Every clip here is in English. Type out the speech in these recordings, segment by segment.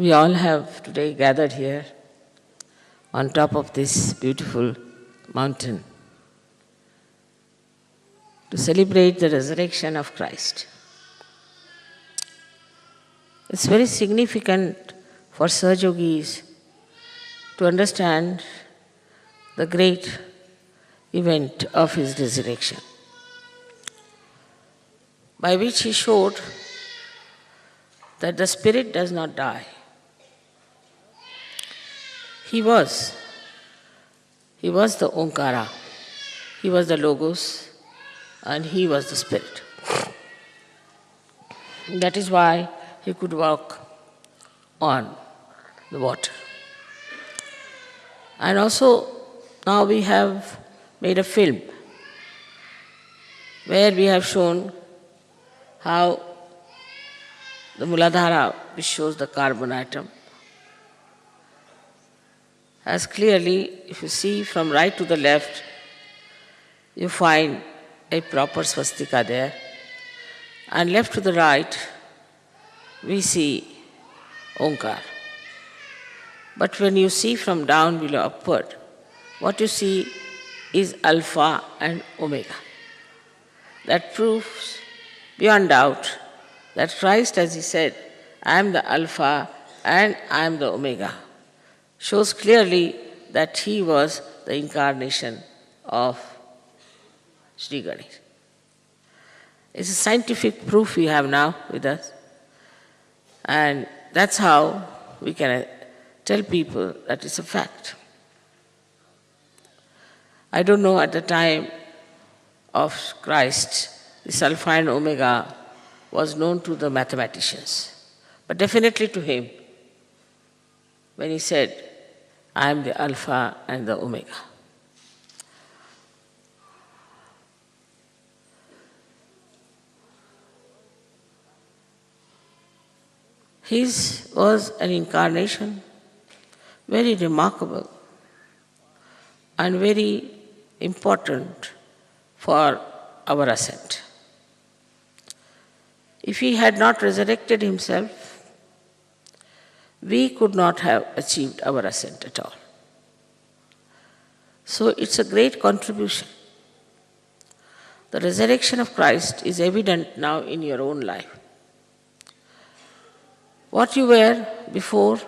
We all have today gathered here on top of this beautiful mountain to celebrate the resurrection of Christ. It's very significant for Sahajogis to understand the great event of his resurrection, by which he showed that the spirit does not die. He was the Omkara, he was the Logos, and he was the spirit. That is why he could walk on the water. And also, now we have made a film where we have shown how the Muladhara, which shows the carbon atom, as clearly, if you see from right to the left, you find a proper swastika there, and left to the right, we see Omkar. But when you see from down below upward, what you see is Alpha and Omega. That proves beyond doubt that Christ, as he said, I am the Alpha and I am the Omega, shows clearly that he was the incarnation of Sri Ganesh. It's a scientific proof we have now with us, and that's how we can tell people that it's a fact. I don't know at the time of Christ, this Alpha and Omega was known to the mathematicians, but definitely to him when he said, I am the Alpha and the Omega. His was an incarnation, very remarkable and very important for our ascent. If he had not resurrected himself, we could not have achieved our ascent at all. So it's a great contribution. The resurrection of Christ is evident now in your own life. What you were before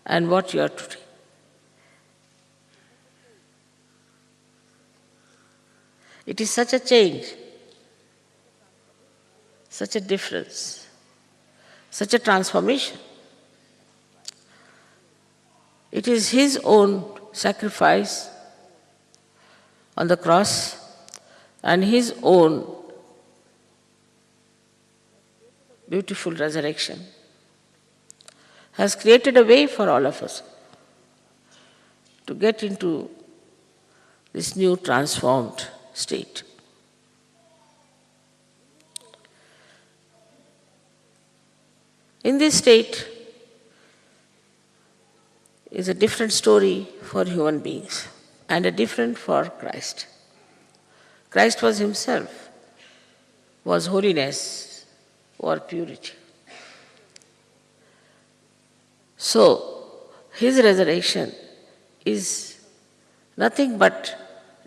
and what you are today. It is such a change, such a difference, such a transformation. It is his own sacrifice on the cross and his own beautiful resurrection has created a way for all of us to get into this new transformed state. In this state is a different story for human beings and a different for Christ. Christ was himself, was holiness or purity. So, his resurrection is nothing but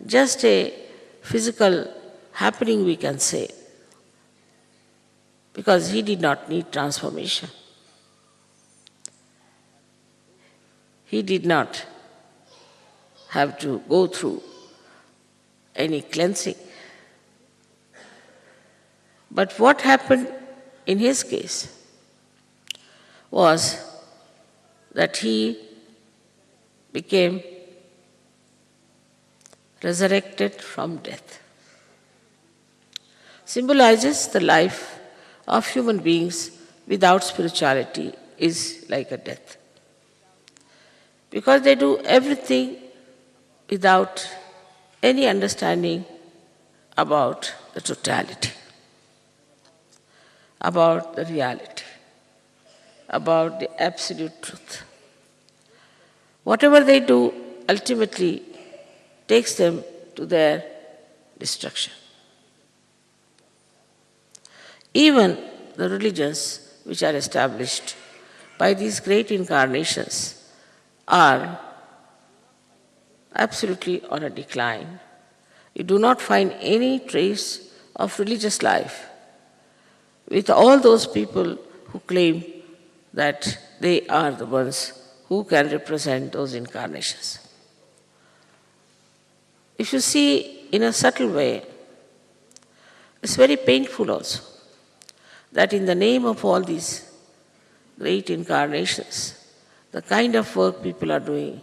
just a physical happening, we can say, because he did not need transformation. He did not have to go through any cleansing. But what happened in his case was that he became resurrected from death. Symbolizes the life of human beings without spirituality is like a death. Because they do everything without any understanding about the totality, about the reality, about the absolute truth. Whatever they do ultimately takes them to their destruction. Even the religions which are established by these great incarnations are absolutely on a decline. You do not find any trace of religious life with all those people who claim that they are the ones who can represent those incarnations. If you see in a subtle way, it's very painful also that in the name of all these great incarnations, the kind of work people are doing,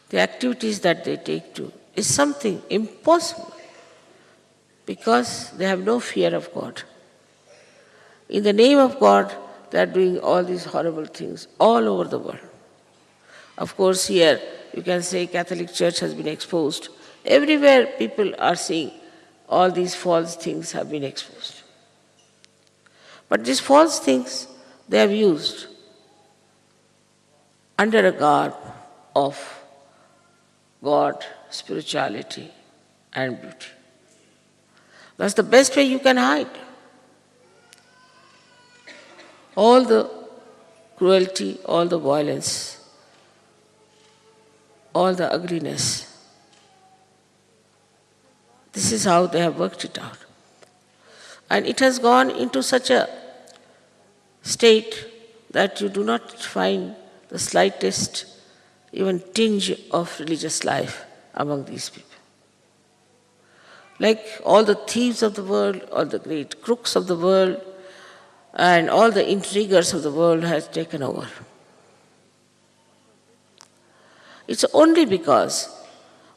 the activities that they take to, is something impossible because they have no fear of God. In the name of God, they are doing all these horrible things all over the world. Of course, here you can say Catholic Church has been exposed. Everywhere people are seeing all these false things have been exposed. But these false things they have used under a garb of God, spirituality, and beauty. That's the best way you can hide all the cruelty, all the violence, all the ugliness. This is how they have worked it out. And it has gone into such a state that you do not find the slightest even tinge of religious life among these people. Like all the thieves of the world, all the great crooks of the world, and all the intriguers of the world has taken over. It's only because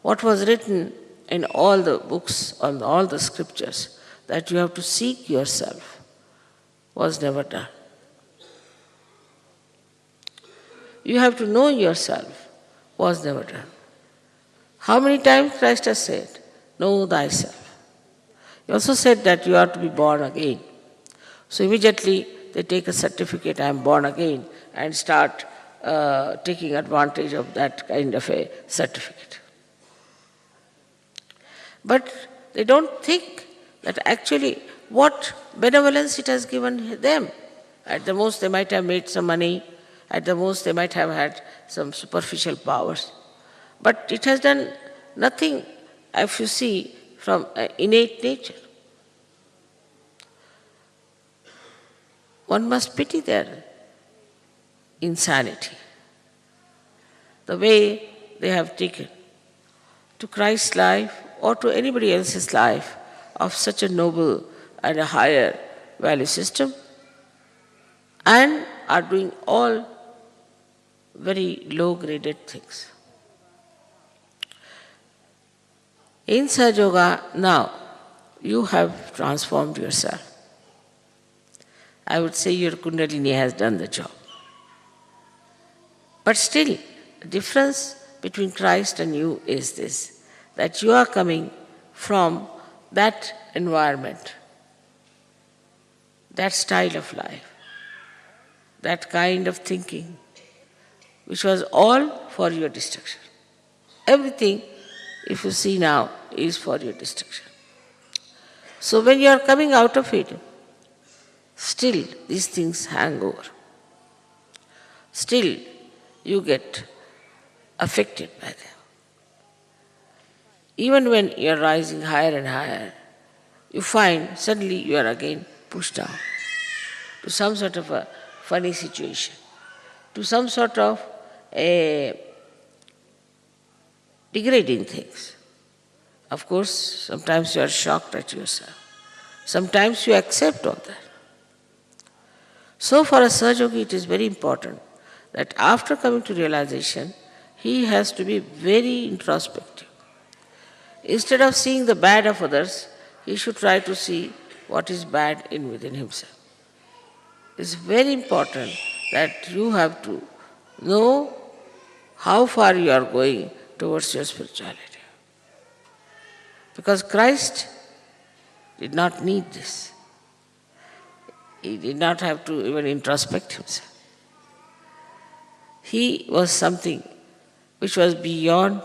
what was written in all the books, on all the scriptures, that you have to seek yourself, was never done. You have to know yourself, was never done. How many times Christ has said, know thyself. He also said that you are to be born again. So immediately they take a certificate, I am born again, and start taking advantage of that kind of a certificate. But they don't think that actually what benevolence it has given them. At the most they might have made some money, at the most they might have had some superficial powers. But it has done nothing, if you see, from innate nature. One must pity their insanity, the way they have taken to Christ's life or to anybody else's life of such a noble and a higher value system, and are doing all very low-graded things. In Sahaja Yoga now, you have transformed yourself. I would say your Kundalini has done the job. But still, the difference between Christ and you is this, that you are coming from that environment, that style of life, that kind of thinking, which was all for your destruction. Everything, if you see now, is for your destruction. So when you are coming out of it, still these things hang over. Still you get affected by them. Even when you are rising higher and higher, you find suddenly you are again pushed down to some sort of a funny situation, to some sort of a degrading things. Of course, sometimes you are shocked at yourself. Sometimes you accept all that. So for a Sahaja Yogi, it is very important that after coming to realization, he has to be very introspective. Instead of seeing the bad of others, he should try to see what is bad within himself. It's very important that you have to know how far you are going towards your spirituality. Because Christ did not need this. He did not have to even introspect himself. He was something which was beyond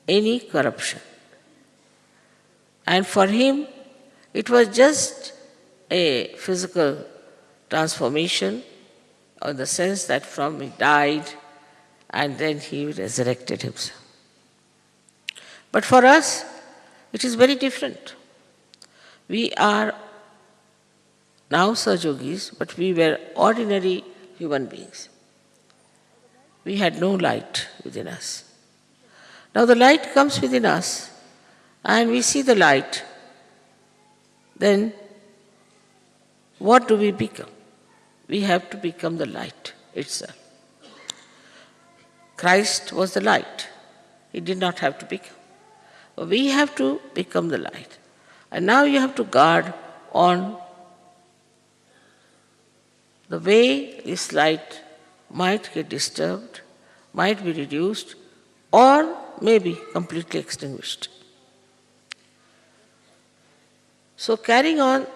any corruption. And for him, it was just a physical transformation in the sense that from he died and then he resurrected himself. But for us, it is very different. We are now Sahajogis, but we were ordinary human beings. We had no light within us. Now the light comes within us and we see the light. Then what do we become? We have to become the light itself. Christ was the light. He did not have to become. We have to become the light. And now you have to guard on the way this light might get disturbed, might be reduced, or maybe completely extinguished. So carrying on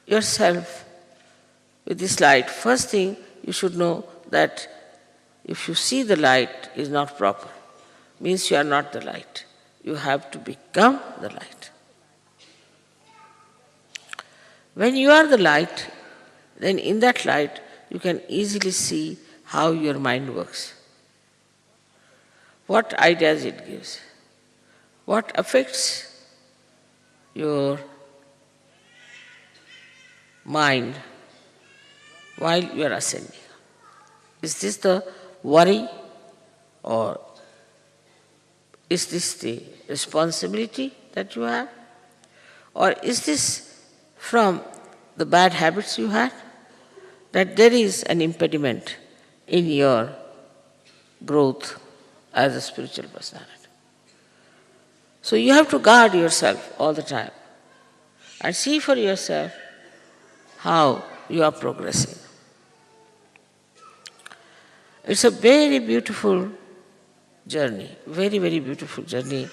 yourself with this light, first thing you should know that if you see the light is not proper, means you are not the light. You have to become the light. When you are the light, then in that light you can easily see how your mind works, what ideas it gives, what affects your mind while you are ascending. Is this the worry, or is this the responsibility that you have, or is this from the bad habits you had, that there is an impediment in your growth as a spiritual personality? So you have to guard yourself all the time and see for yourself how you are progressing. It's a very beautiful journey, very, very beautiful journey.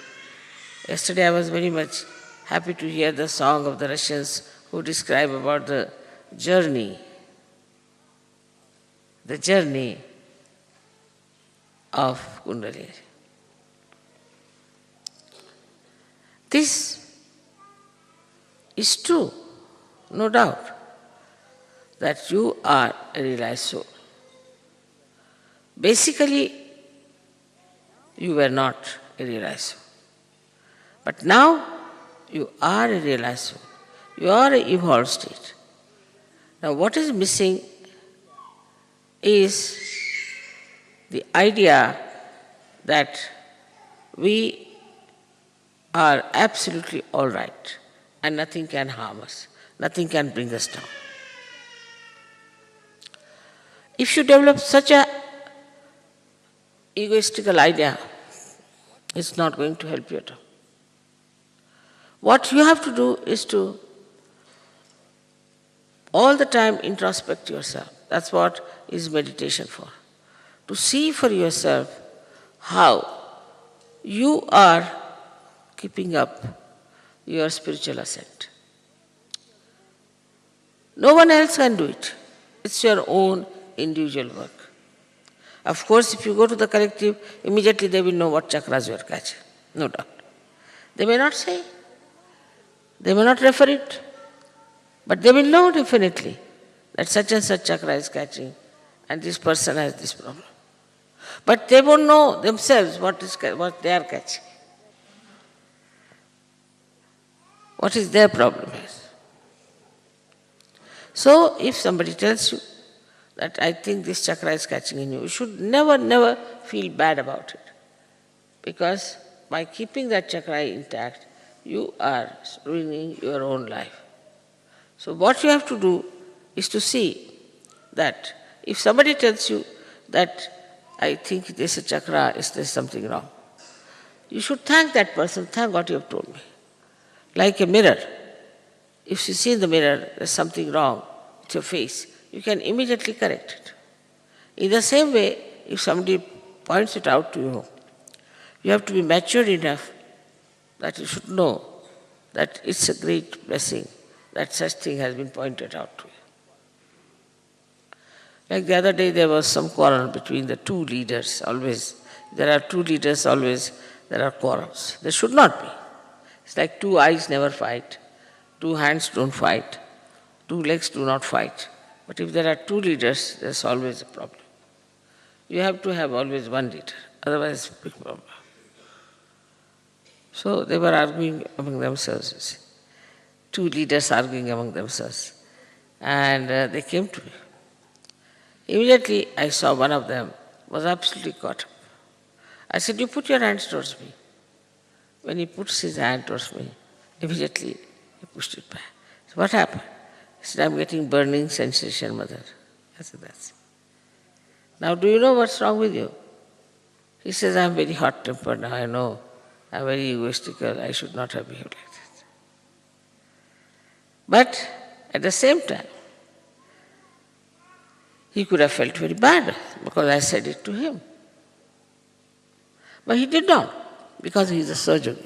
Yesterday I was very much happy to hear the song of the Russians who describe about the journey of Kundalini. This is true, no doubt, that you are a realized soul. Basically, you were not a realized soul. But now, you are a realized soul. You are an evolved state. Now, what is missing is the idea that we are absolutely all right and nothing can harm us, nothing can bring us down. If you develop such a egoistical idea, it's not going to help you at all. What you have to do is to all the time introspect yourself. That's what is meditation for. To see for yourself how you are keeping up your spiritual ascent. No one else can do it. It's your own individual work. Of course, if you go to the collective, immediately they will know what chakras you are catching, no doubt. They may not say, they may not refer it, but they will know definitely that such and such chakra is catching and this person has this problem. But they won't know themselves what they are catching. What is their problem is. So if somebody tells you that I think this chakra is catching in you, you should never feel bad about it. Because by keeping that chakra intact, you are ruining your own life. So what you have to do is to see that if somebody tells you that I think this chakra, is there something wrong, you should thank that person, thank what you have told me. Like a mirror. If you see in the mirror there's something wrong with your face, you can immediately correct it. In the same way, if somebody points it out to you, you have to be mature enough that you should know that it's a great blessing that such thing has been pointed out to you. Like the other day, there was some quarrel between the two leaders. Always, there are two leaders, always there are quarrels. There should not be. It's like two eyes never fight, two hands don't fight, two legs do not fight. But if there are two leaders, there's always a problem. You have to have always one leader, otherwise big problem. So they were arguing among themselves, you see. Two leaders arguing among themselves. And they came to me. Immediately I saw one of them was absolutely caught up. I said, you put your hands towards me. When he puts his hand towards me, immediately he pushed it back. So what happened? He said, I'm getting burning sensation, mother. I said, that's it. Now do you know what's wrong with you? He says, I'm very hot-tempered now, I know. I'm very egoistical, I should not have behaved like that. But at the same time, he could have felt very bad because I said it to him. But he did not, because he is a surgeon.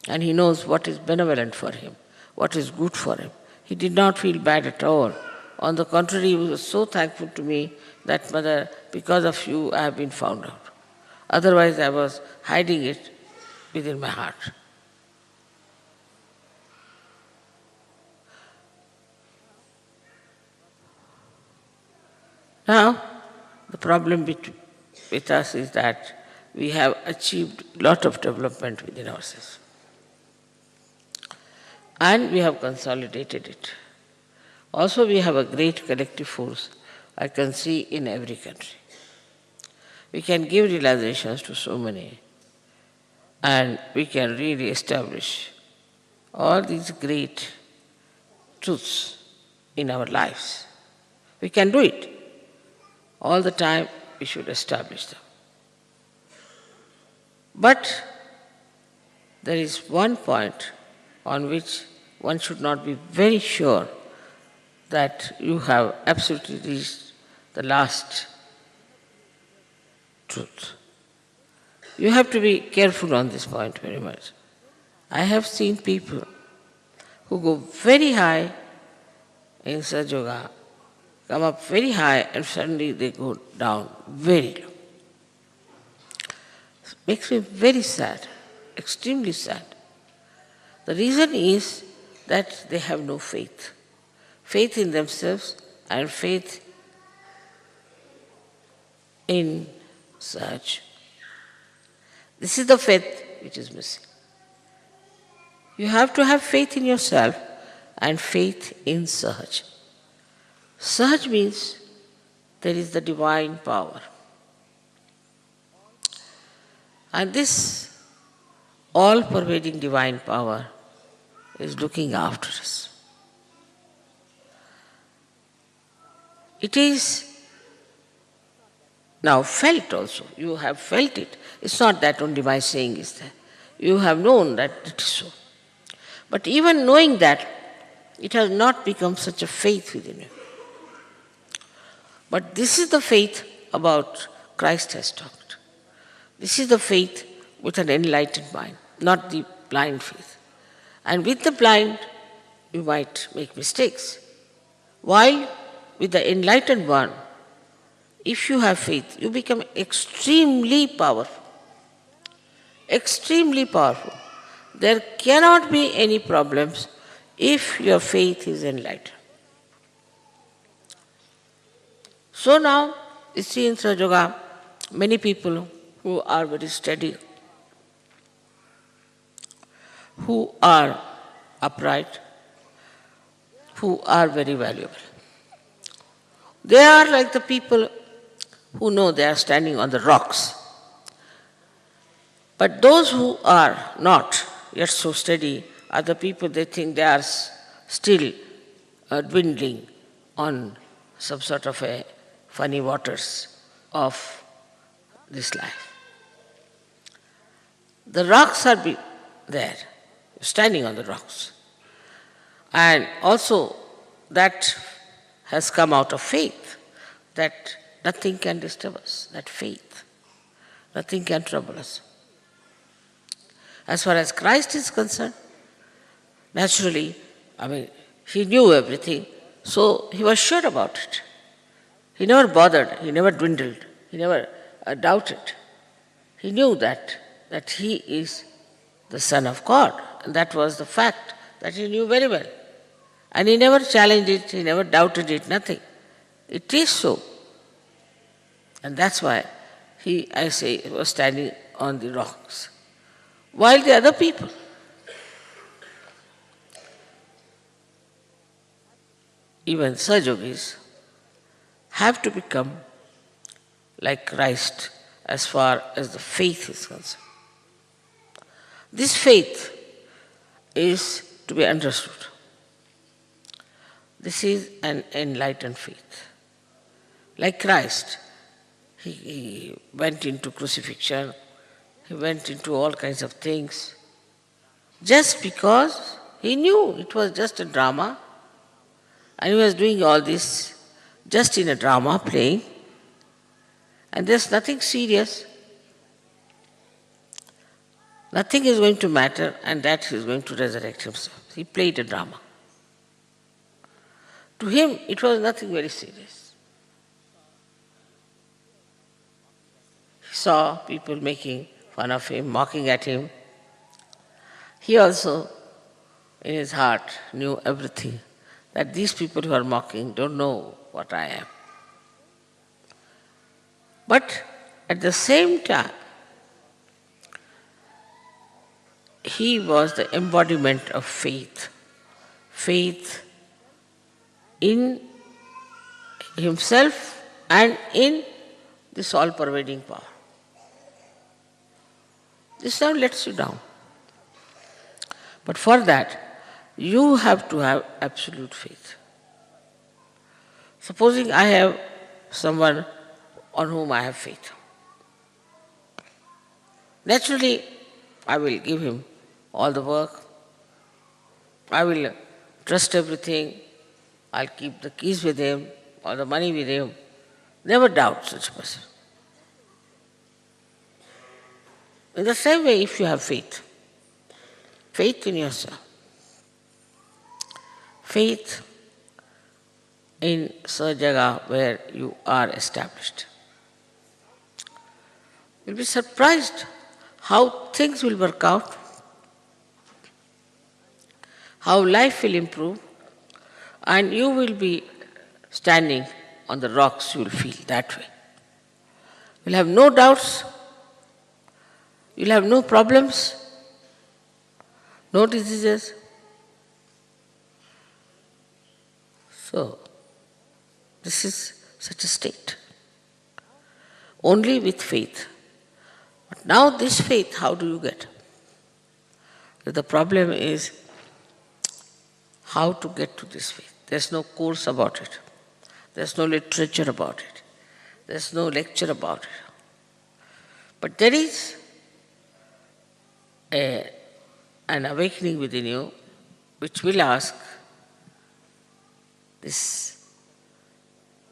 And he knows what is benevolent for him, what is good for him. He did not feel bad at all. On the contrary, he was so thankful to me that, mother, because of you, I have been found out. Otherwise, I was hiding it within my heart. Now, the problem with us is that we have achieved a lot of development within ourselves. And we have consolidated it. Also, we have a great collective force I can see in every country. We can give realizations to so many, and we can really establish all these great truths in our lives. We can do it. All the time we should establish them. But there is one point on which one should not be very sure that you have absolutely reached the last truth. You have to be careful on this point very much. I have seen people who go very high in Sahaja Yoga, come up very high and suddenly they go down very low. It makes me very sad, extremely sad. The reason is that they have no faith. Faith in themselves and faith in Sahaj. This is the faith which is missing. You have to have faith in yourself and faith in Sahaj. Sahaj means there is the divine power. And this all-pervading divine power is looking after us. It is now felt also. You have felt it. It's not that only my saying is there. You have known that it is so. But even knowing that, it has not become such a faith within you. But this is the faith about Christ has talked. This is the faith with an enlightened mind, not the blind faith. And with the blind, you might make mistakes. While with the enlightened one, if you have faith, you become extremely powerful. Extremely powerful. There cannot be any problems if your faith is enlightened. So now, you see in Sahaja Yoga, many people who are very steady, who are upright, who are very valuable. They are like the people who know they are standing on the rocks. But those who are not yet so steady are the people they think they are still dwindling on some sort of a funny waters of this life. The rocks are there, standing on the rocks. And also that has come out of faith, that nothing can disturb us, that faith. Nothing can trouble us. As far as Christ is concerned, naturally, he knew everything, so he was sure about it. He never bothered, he never dwindled, he never doubted. He knew that he is the Son of God, and that was the fact that he knew very well. And he never challenged it, he never doubted it, nothing. It is so. And that's why he, I say, was standing on the rocks. While the other people, even Sajogis, have to become like Christ as far as the faith is concerned. This faith is to be understood. This is an enlightened faith. Like Christ, he went into crucifixion, he went into all kinds of things, just because he knew it was just a drama, and he was doing all this just in a drama, playing, and there's nothing serious. Nothing is going to matter, and that he is going to resurrect himself. He played a drama. To him, it was nothing very serious. He saw people making fun of him, mocking at him. He also, in his heart, knew everything, that these people who are mocking don't know what I am. But at the same time, he was the embodiment of faith. Faith in himself and in this all-pervading power. This now lets you down. But for that, you have to have absolute faith. Supposing I have someone on whom I have faith. Naturally, I will give him all the work. I will trust everything. I'll keep the keys with him or the money with him. Never doubt such a person. In the same way, if you have faith, faith in yourself, faith in Sajaga where you are established, you'll be surprised how things will work out, how life will improve, and you will be standing on the rocks, you will feel that way. You'll have no doubts, you'll have no problems, no diseases. So, this is such a state. Only with faith. But now this faith, how do you get? The problem is how to get to this faith. There's no course about it. There's no literature about it. There's no lecture about it. But there is an awakening within you which will ask this,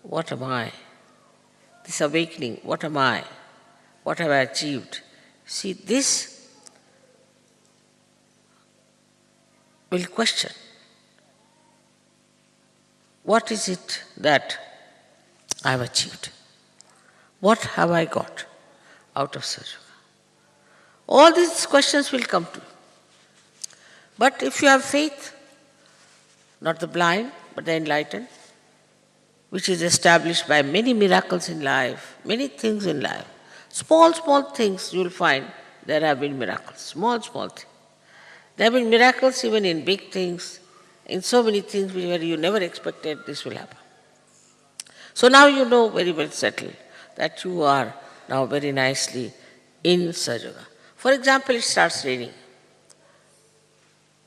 what am I? This awakening, what am I? What have I achieved? See, this will question. What is it that I have achieved? What have I got out of Sahaja? All these questions will come to you. But if you have faith, not the blind, but the enlightened, which is established by many miracles in life, many things in life, small, small things you will find there have been miracles, small, small things. There have been miracles even in big things, in so many things where you never expected this will happen. So now you know very well settled that you are now very nicely in Sahaja. For example, it starts raining.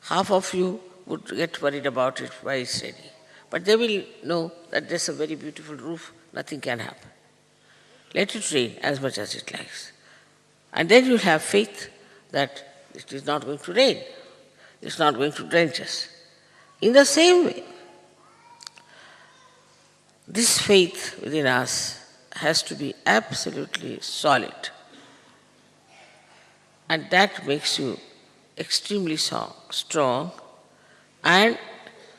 Half of you would get worried about it, why it's raining. But they will know that there's a very beautiful roof, nothing can happen. Let it rain as much as it likes. And then you'll have faith that it is not going to rain. It's not going to drench us. In the same way, this faith within us has to be absolutely solid. And that makes you extremely strong and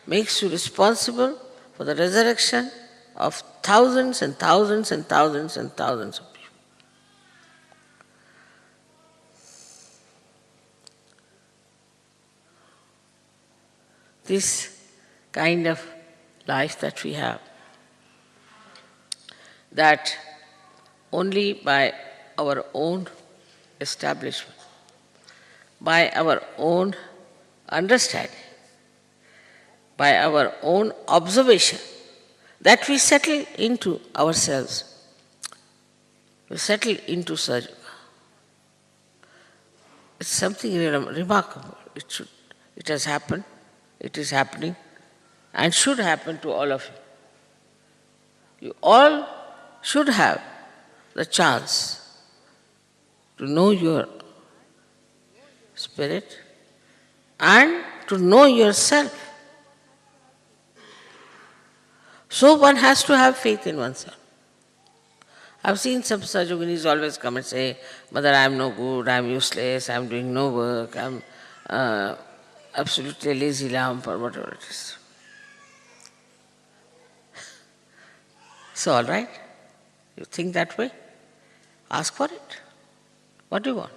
makes you responsible for the resurrection of thousands and thousands and thousands and thousands of people. This kind of life that we have, that only by our own establishment, by our own understanding, by our own observation, that we settle into ourselves, we settle into Sahaja. It's something remarkable. It has happened, it is happening, and should happen to all of you. You all should have the chance to know your spirit and to know yourself. So one has to have faith in oneself. I've seen some Sahajoginis always come and say, Mother, I'm no good, I'm useless, I'm doing no work, I'm absolutely lazy lamp or whatever it is. So all right, you think that way? Ask for it. What do you want?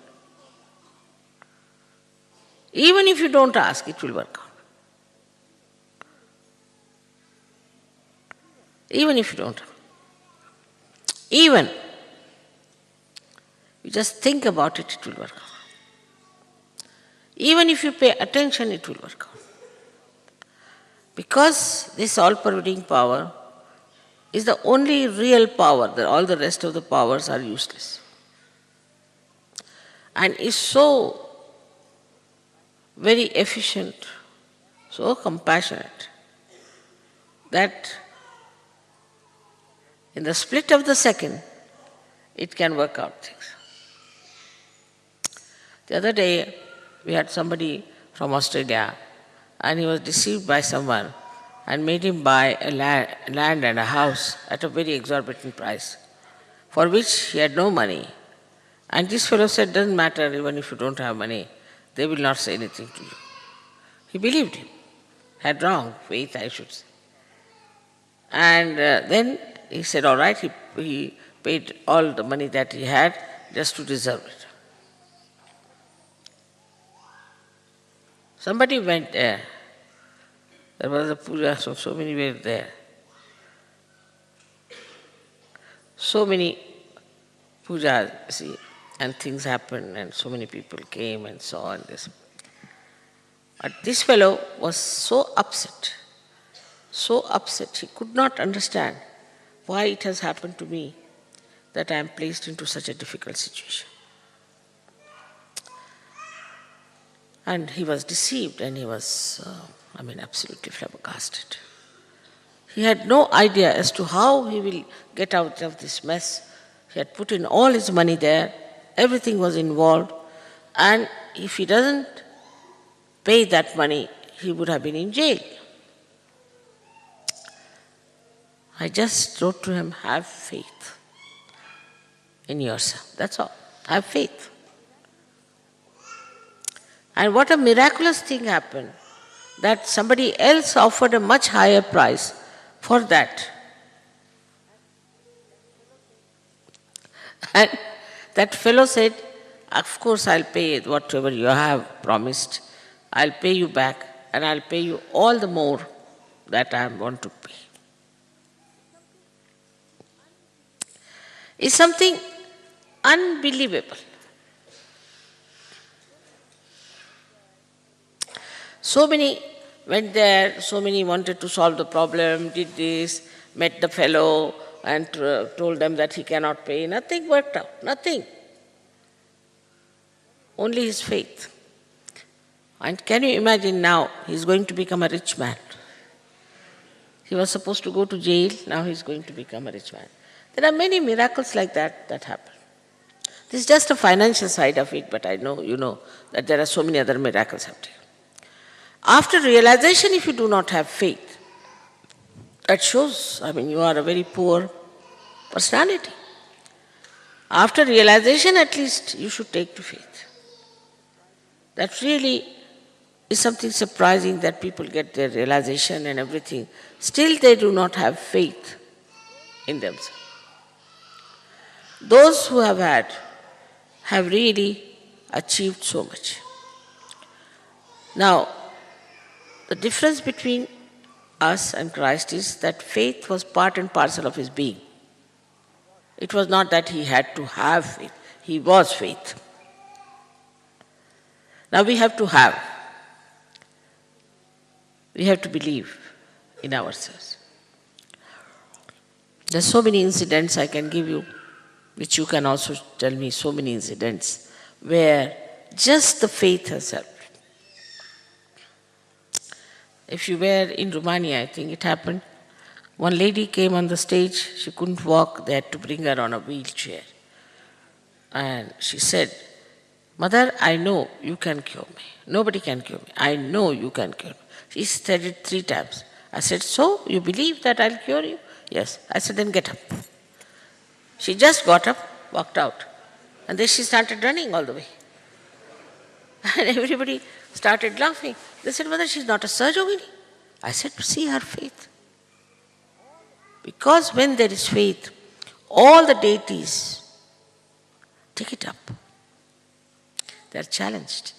Even if you don't ask, it will work out. Even if you don't. Even you just think about it, it will work out. Even if you pay attention, it will work out. Because this all-pervading power is the only real power, all the rest of the powers are useless. And is so very efficient, so compassionate, that in the split of the second, it can work out things. The other day, we had somebody from Australia, and he was deceived by someone and made him buy a land and a house at a very exorbitant price, for which he had no money. And this fellow said, doesn't matter, even if you don't have money, they will not say anything to you. He believed him, had wrong faith, I should say. And then he said, all right, he paid all the money that he had just to deserve it. Somebody went there. There was a puja, so many were there. So many pujas, see, and things happened, and so many people came and saw and this. But this fellow was so upset, he could not understand why it has happened to me that I am placed into such a difficult situation. And he was deceived and he was, absolutely flabbergasted. He had no idea as to how he will get out of this mess. He had put in all his money there, everything was involved, and if he doesn't pay that money, he would have been in jail. I just wrote to him, have faith in yourself. That's all. Have faith. And what a miraculous thing happened, that somebody else offered a much higher price for that. And that fellow said, of course I'll pay whatever you have promised. I'll pay you back, and I'll pay you all the more that I want to pay. It's something unbelievable. So many went there, so many wanted to solve the problem, did this, met the fellow and told them that he cannot pay. Nothing worked out, nothing. Only his faith. And can you imagine now, he's going to become a rich man. He was supposed to go to jail, now he's going to become a rich man. There are many miracles like that happen. This is just a financial side of it, but I know you know that there are so many other miracles happening. After realization, if you do not have faith, that shows, you are a very poor personality. After realization, at least you should take to faith. That really is something surprising, that people get their realization and everything. Still they do not have faith in themselves. Those who have had have really achieved so much. Now, the difference between us and Christ is that faith was part and parcel of his being. It was not that he had to have faith. He was faith. Now we have to have. We have to believe in ourselves. There are so many incidents I can give you, which you can also tell me, so many incidents where just the faith has helped. If you were in Romania, I think it happened, one lady came on the stage, she couldn't walk, they had to bring her on a wheelchair. And she said, "Mother, I know you can cure me. Nobody can cure me. I know you can cure me." She said it 3 times. I said, "So, you believe that I'll cure you?" "Yes." I said, "Then get up." She just got up, walked out. And then she started running all the way. And everybody started laughing. They said, "Mother, she's not a Sahajogini." I said, "See her faith." Because when there is faith, all the deities take it up. They are challenged.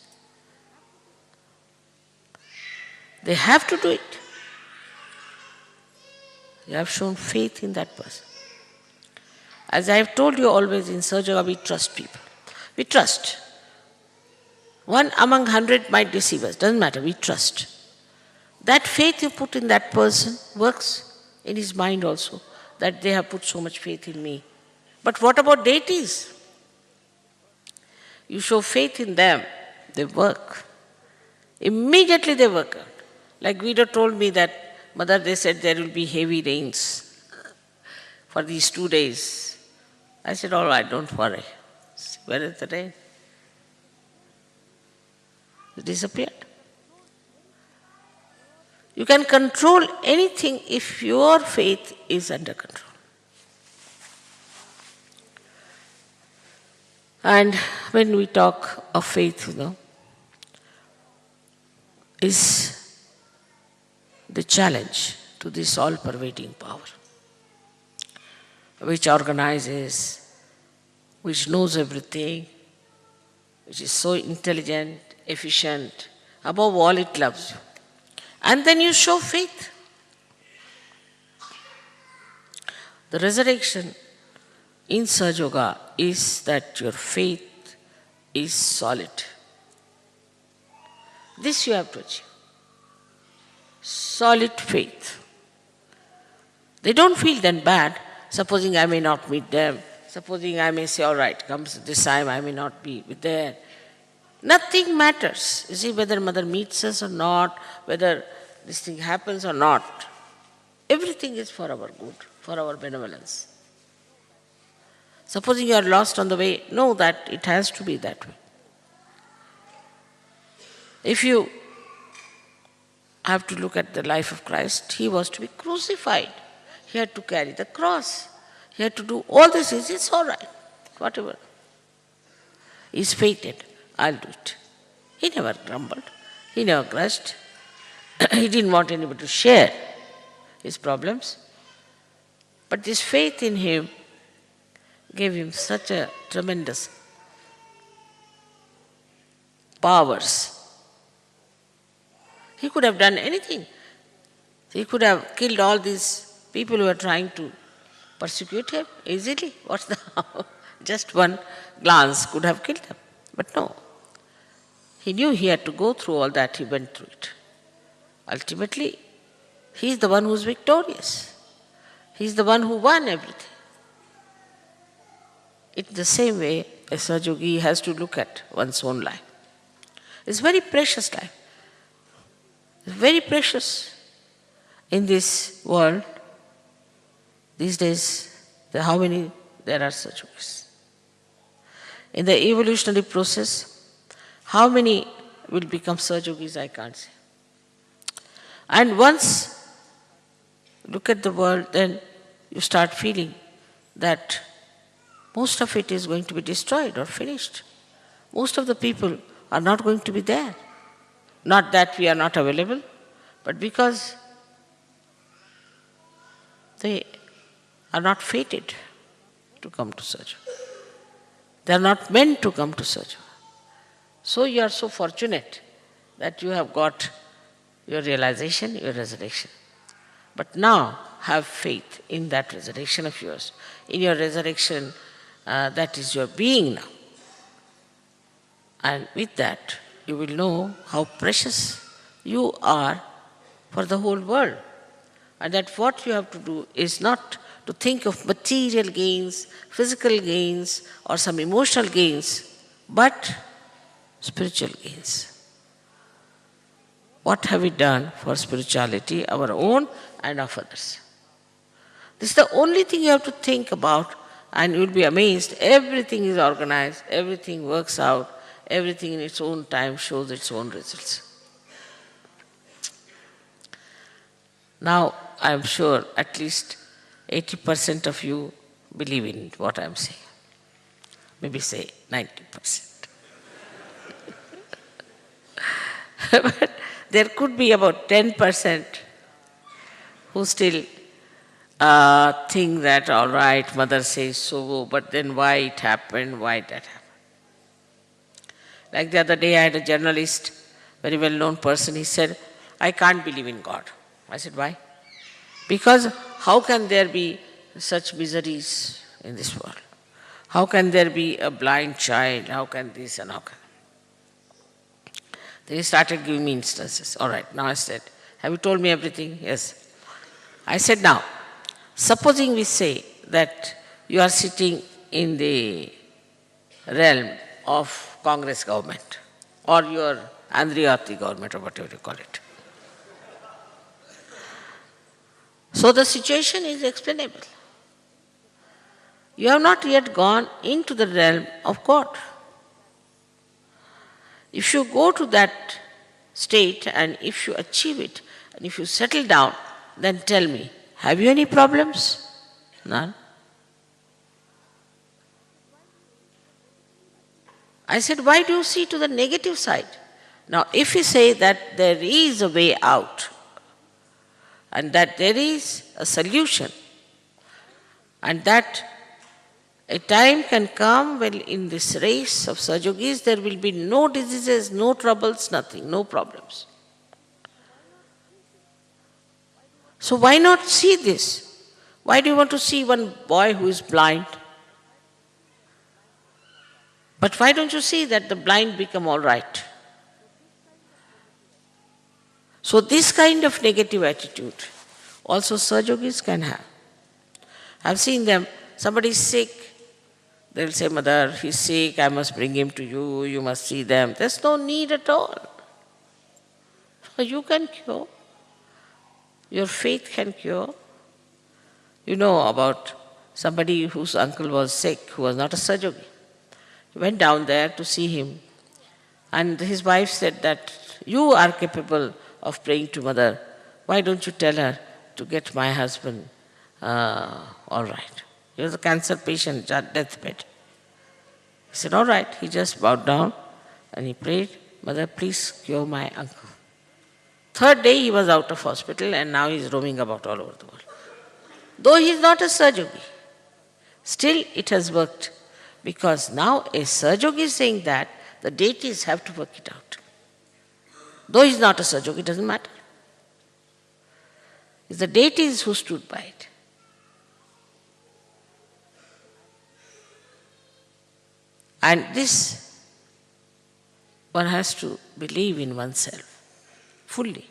They have to do it. You have shown faith in that person. As I have told you always in Sahajogini, we trust people. We trust. One among 100 might deceive us. Doesn't matter, we trust. That faith you put in that person works in his mind also, that they have put so much faith in me. But what about deities? You show faith in them, they work. Immediately they work out. Like Guido told me that, "Mother, they said there will be heavy rains for these 2 days. I said, "All right, don't worry." Where is the rain? It disappeared. You can control anything if your faith is under control. And when we talk of faith, is the challenge to this all-pervading power, which organizes, which knows everything, which is so intelligent, efficient, above all it loves you. And then you show faith. The resurrection in Sahaja is that your faith is solid. This you have to achieve. Solid faith. They don't feel then bad, supposing I may not meet them, supposing I may say, "All right, comes this time I may not be there." Nothing matters. You see, whether Mother meets us or not, whether this thing happens or not, everything is for our good, for our benevolence. Supposing you are lost on the way, know that it has to be that way. If you have to look at the life of Christ, he was to be crucified. He had to carry the cross. He had to do all this. It's all right, whatever. He's fated. I'll do it. He never grumbled. He never grudged. He didn't want anybody to share his problems. But this faith in him gave him such a tremendous powers. He could have done anything. He could have killed all these people who were trying to persecute him easily. What's the harm? Just one glance could have killed them. But no. He knew he had to go through all that, he went through it. Ultimately, he is the one who is victorious. He is the one who won everything. In the same way, a Sahajogi has to look at one's own life. It's very precious life. It's very precious. In this world, these days, how many there are Sahajogis? In the evolutionary process, how many will become Sahajogis, I can't say. And once look at the world, then you start feeling that most of it is going to be destroyed or finished. Most of the people are not going to be there. Not that we are not available, but because they are not fated to come to Sahaja. They are not meant to come to Sahaja. So you are so fortunate that you have got your realization, your resurrection. But now have faith in that resurrection of yours. In your resurrection, that is your being now. And with that, you will know how precious you are for the whole world. And that what you have to do is not to think of material gains, physical gains, or some emotional gains, but spiritual gains. What have we done for spirituality, our own and of others? This is the only thing you have to think about, and you will be amazed. Everything is organized, everything works out, everything in its own time shows its own results. Now, I am sure at least 80% of you believe in what I am saying. Maybe say 90%. But there could be about 10% who still think that, all right, mother says so, but then why it happened, why that happened. Like the other day, I had a journalist, very well-known person, he said, I can't believe in God. I said, why? Because how can there be such miseries in this world? How can there be a blind child? How can this and how can... Then he started giving me instances. All right, now I said, have you told me everything? Yes. I said, now, supposing we say that you are sitting in the realm of Congress government or your Andriyati government or whatever you call it. So the situation is explainable. You have not yet gone into the realm of God. If you go to that state and if you achieve it and if you settle down, then tell me, have you any problems? None. I said, why do you see to the negative side? Now, if you say that there is a way out and that there is a solution and that a time can come when in this race of Sahaja there will be no diseases, no troubles, nothing, no problems. So why not see this? Why do you want to see one boy who is blind? But why don't you see that the blind become all right? So this kind of negative attitude also Sahaja can have. I've seen them, somebody is sick, they'll say, mother, he's sick, I must bring him to you, you must see them. There's no need at all. You can cure. Your faith can cure. You know about somebody whose uncle was sick, who was not a Sahaja. He went down there to see him. And his wife said that, you are capable of praying to mother. Why don't you tell her to get my husband all right? He was a cancer patient, deathbed. He said, all right. He just bowed down and he prayed, mother, please cure my uncle. Third day he was out of hospital and now he is roaming about all over the world. Though he is not a Sahaja, still it has worked. Because now a Sahaja is saying that the deities have to work it out. Though he is not a Sahaja, it doesn't matter. It's the deities who stood by it. And this, one has to believe in oneself fully.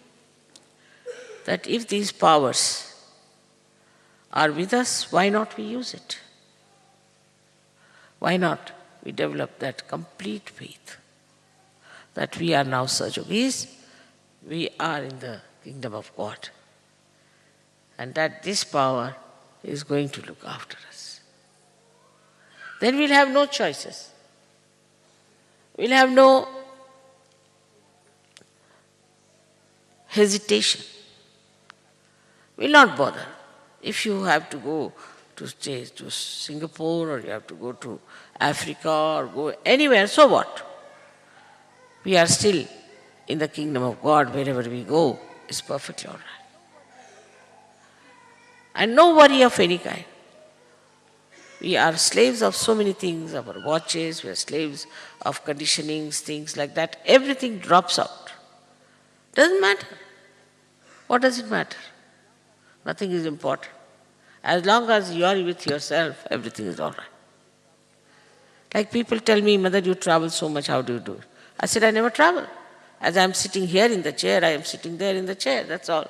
That if these powers are with us, why not we use it? Why not we develop that complete faith that we are now Sahaja, we are in the kingdom of God, and that this power is going to look after us. Then we'll have no choices. We'll have no hesitation. We'll not bother. If you have to go to stay to Singapore or you have to go to Africa or go anywhere, so what? We are still in the kingdom of God. Wherever we go is perfectly all right. And no worry of any kind. We are slaves of so many things, our watches, we are slaves of conditionings, things like that. Everything drops out. Doesn't matter. What does it matter? Nothing is important. As long as you are with yourself, everything is all right. Like people tell me, Mother, you travel so much, how do you do it? I said, I never travel. As I am sitting here in the chair, I am sitting there in the chair, that's all.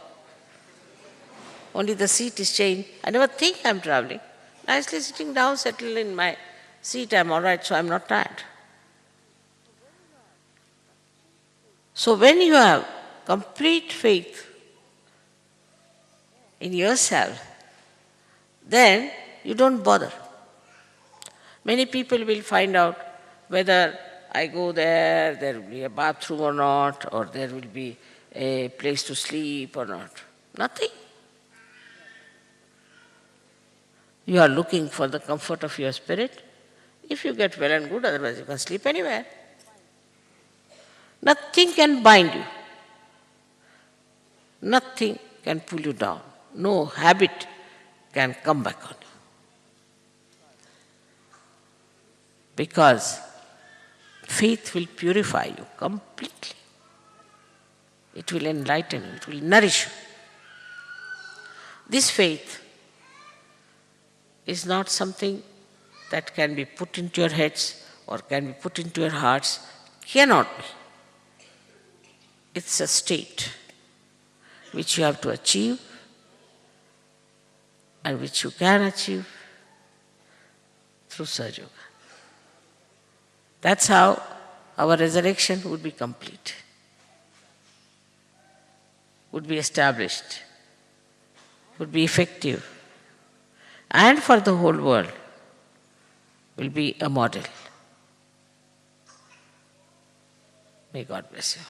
Only the seat is changed. I never think I am traveling. Nicely sitting down, settled in my seat, I am all right, so I am not tired. So when you have complete faith in yourself, then you don't bother. Many people will find out whether I go there, there will be a bathroom or not, or there will be a place to sleep or not. Nothing. You are looking for the comfort of your spirit. If you get well and good, otherwise you can sleep anywhere. Nothing can bind you. Nothing can pull you down. No habit can come back on you. Because faith will purify you completely. It will enlighten you, it will nourish you. This faith is not something that can be put into your heads or can be put into your hearts. Cannot be. It's a state which you have to achieve and which you can achieve through Sahaja Yoga. That's how our resurrection would be complete, would be established, would be effective, and for the whole world will be a model. May God bless you.